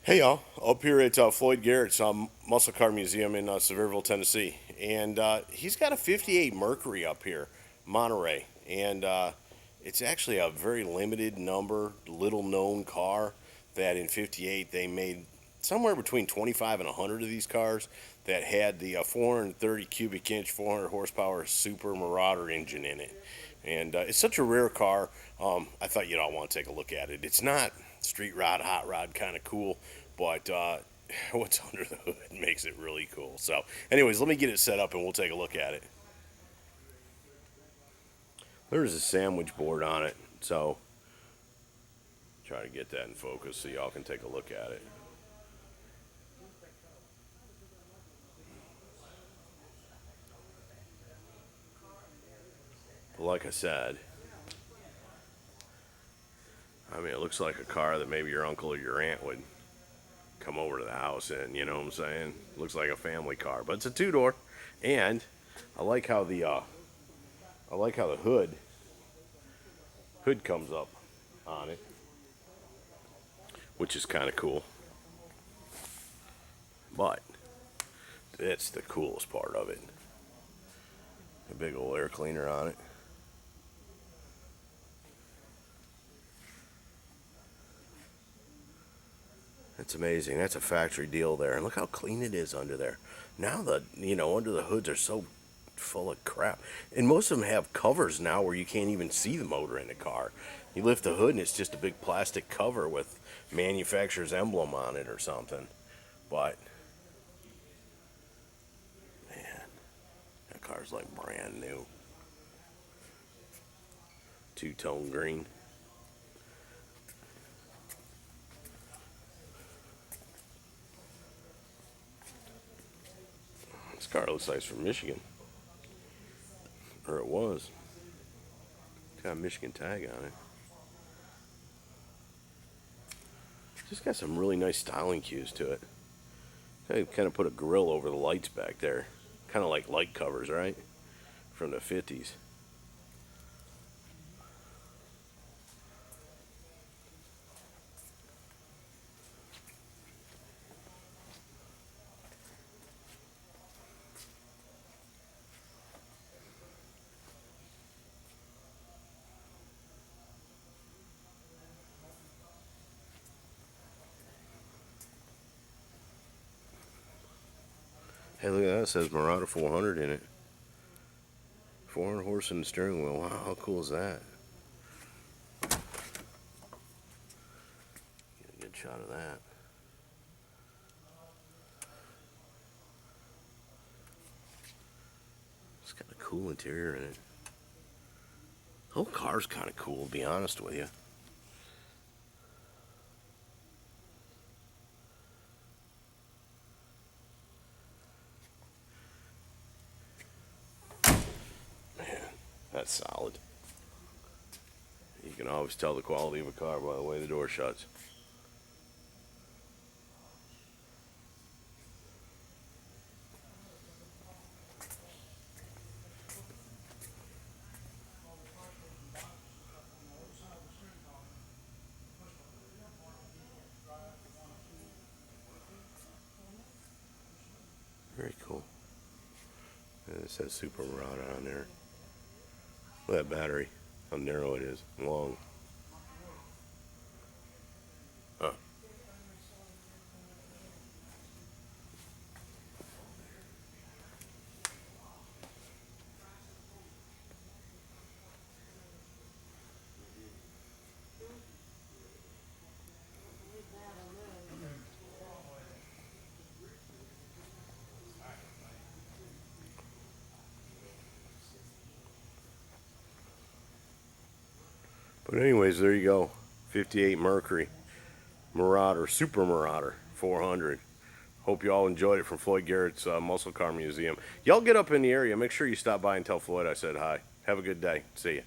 Hey y'all, up here at Floyd Garrett's Muscle Car Museum in Sevierville, Tennessee, and he's got a '58 Mercury up here, Monterey, and it's actually a very limited number, little known car that in '58 they made somewhere between 25 and 100 of these cars that had the 430 cubic inch, 400 horsepower Super Marauder engine in it. And it's such a rare car. I thought you'd all want to take a look at it. It's not street rod, hot rod kind of cool, but what's under the hood makes it really cool. So, anyways, let me get it set up and we'll take a look at it. There's a sandwich board on it, so try to get that in focus so y'all can take a look at it. But like I said, I mean, it looks like a car that maybe your uncle or your aunt would come over to the house in, you know what I'm saying? Looks like a family car, but it's a two-door, and I like how the hood comes up on it, which is kind of cool. But it's the coolest part of it. A big old air cleaner on it. That's amazing. That's a factory deal there. And look how clean it is under there. Now under the hoods are so full of crap. And most of them have covers now where you can't even see the motor in the car. You lift the hood and it's just a big plastic cover with manufacturer's emblem on it or something. But man, that car's like brand new. Two-tone green. This car looks like it's from Michigan. Or it was. It's got a Michigan tag on it. Just got some really nice styling cues to it. I kind of put a grill over the lights back there. Kind of like light covers, right? From the 50s. Hey, look at that. It says Marauder 400 in it. 400 horse in the steering wheel. Wow, how cool is that? Get a good shot of that. It's got a cool interior in it. The whole car's kind of cool, to be honest with you. That's solid. You can always tell the quality of a car by the way the door shuts. Very cool. And it says Super Marauder on there. Look at that battery. How narrow it is. Long. Huh. But anyways, there you go. 58 Mercury Marauder, Super Marauder 400. Hope you all enjoyed it from Floyd Garrett's Muscle Car Museum. Y'all get up in the area. Make sure you stop by and tell Floyd I said hi. Have a good day. See ya.